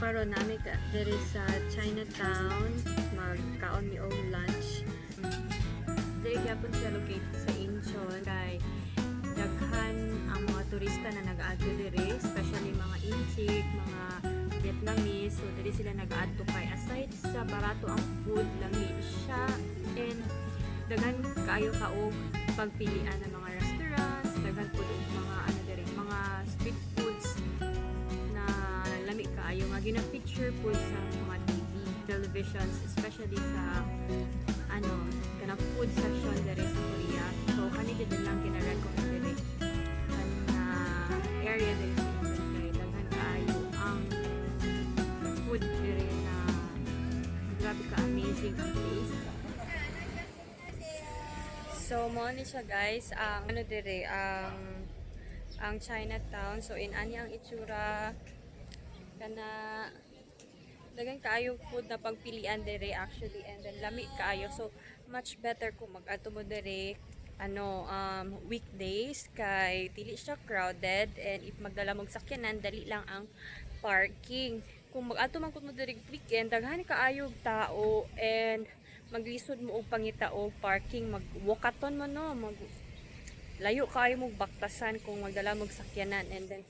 Karon nami ka diri sa Chinatown, magkaon mi og lunch. Diri gyapon siya located sa Incheon kay daghan ang mga turista na nag-aadto diri, especially mga Inchik, mga Vietnamese. So diri sila nag-aadto kay aside sa barato ang food, lami siya and daghan kaayo ka og pagpilian ng mga restaurants, daghan pud og mga ano diri, mga street foods na lami kaayo nga gina-feature pud sa mga TV, televisions, especially sa ano, kana food section diri sa Korea. So kani din lang kina-recommend diri na area diri sa Incheon kay daghan kaayo ang food diri na grabe ka amazing ang taste. So mo ni siya guys, ang ano diri ang Chinatown. So in ani ang itsura kana daghang kaayo food na pagpilian diri actually, and then lami kaayo. So much better kung mag-ato mo diri ano weekdays kay dili siya crowded, and if magdala mo sakyanan dali lang ang parking. Kung mag-ato man kun mo diri weekend daghan kaayo tao and maglisod mo og pangita og parking, magwalkaton mo no, layo kaayo mo baktasan kung magdala mo sakyanan, and then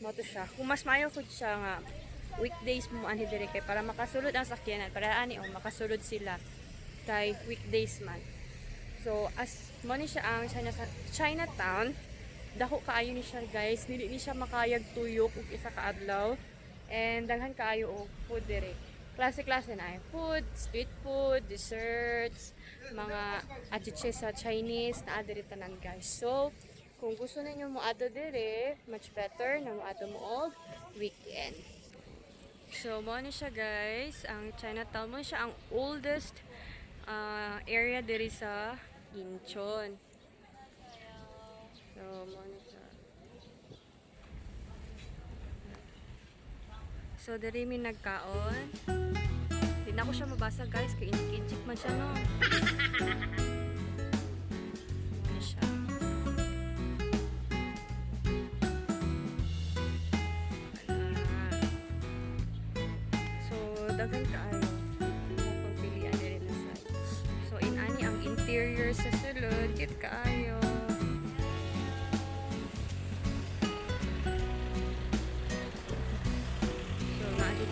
mo to siya. Kung mas maayo ko siya nga weekdays mo ani dire kay para makasulod ang sakyanan, para ani o makasulod sila kay weekdays man. So as mo ni siya ang Chinatown, dako kaayo ni siya guys, dili ni siya makayag tuyok og isa ka adlaw, and daghan kaayo og food dire. Klase-klase na ay food, street food, desserts, mga achiche sa Chinese na adiri tanan guys. So kung gusto ninyo mo ato dire, much better na mo ato mo og weekend. So mo ni siya guys, ang Chinatown mo siya ang oldest area diri sa Incheon. So mo ni siya. So diri mi nagkaon. Di na ko siya mabasa guys, kay inchik man siya no. Ano siya. So daghan kaayo pagpilian diri na side. So in ani ang interior sa sulod, kit kaayo.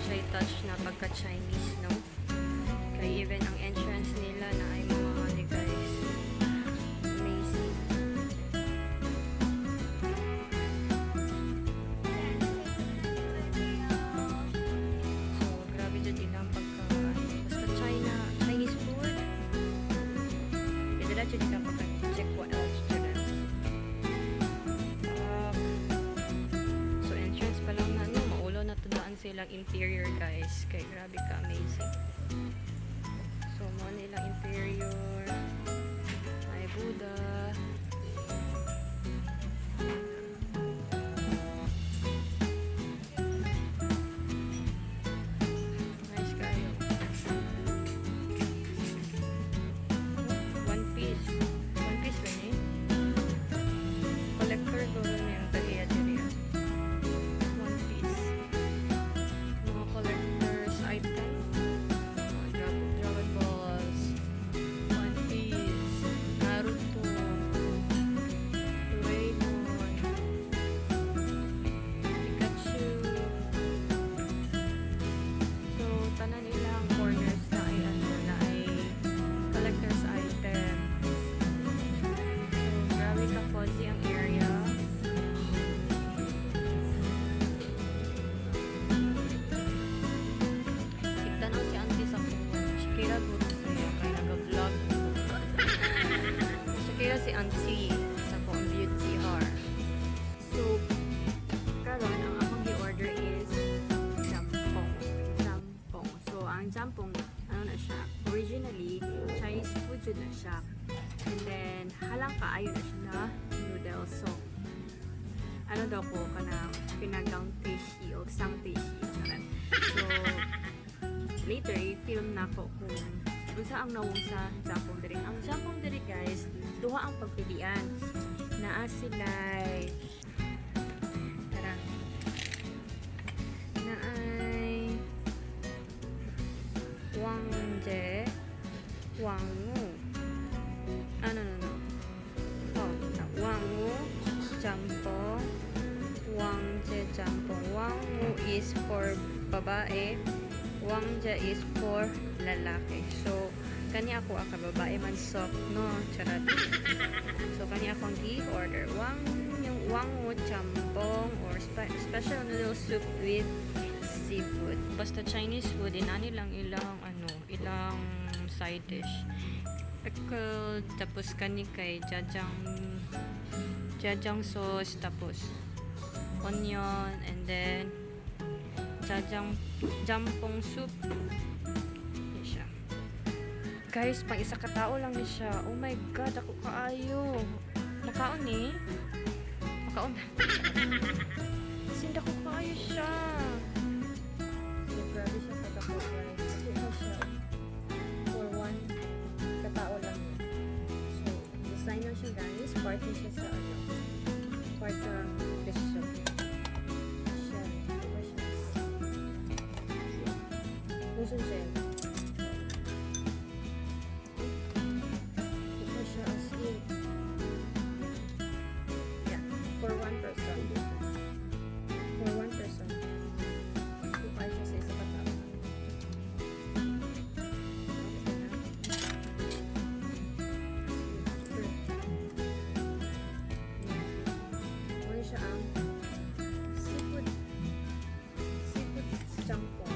Siya touch na pagka-Chinese, no? Kaya even ang entrance nila na ay mga ano guys, amazing. So, grabe dyan din ang basta Chinese food. Ito na dyan din ang pagka-check what else dyan. So, entrance pa lang na, maulo na tundaan silang interior guys, kay grabe ka amazing. So mo nilang interior ay Buddha, nice kayo. One piece ba ni? Collector ko na yung tagiya diri. Si Auntie sa kong beauty har. So, karon ang akong i-order is Jjampong. So, ang Jjampong, ano na siya? Originally, Chinese food na siya. And then, halang kaayo na siya na noodle. So, ano daw ko kanang pinagang fishy o sang fishy. So, later, i-film na ko kung unsa ang nawong sa Jjampong diri. Ang Jjampong diri guys, duha ang pagpilian. Naa sila'y naa Jjampong. Wangmu is for babae, Wangja is for lalaki. So, kani ako ang babae man soft, no? Charot. So, kani ako ang i-order. Yung Wangmu Jjampong or special noodle soup with seafood. Basta Chinese food, inani lang ilang side dish. Pickle, tapos kani kay jajang sauce, tapos onion, and then Jjampong soup. Yan siya. Guys, pang isa katao lang ni siya. Oh my god, ako kaayo. Nakaon eh. Nakaon. Sinda ko kaayo siya. So, grabe siya katao, guys. Ito siya. For one katao lang. So, design lang siya, guys. Part niya siya sa part sa fish shop. Gusto siya. Ito siya as in. Yeah, for one person. For one person. Ipay siya sa isa katao. Ano siya ang seafood jjampong.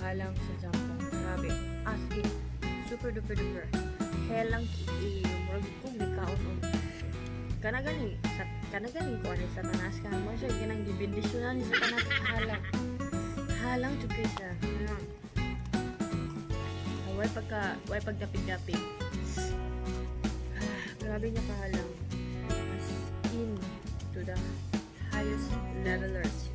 Halang sa Jjampong. Grabe. As in, super duper duper. Helang murag kong likaon o. Kanagaling ko ano sa tanas ka. Mo siya ginang gibindisyonan ni sa tanas sa halang. Halang chukay siya. Way pagdapig-dapig. Grabe niya kahalang. As in to the highest levelers.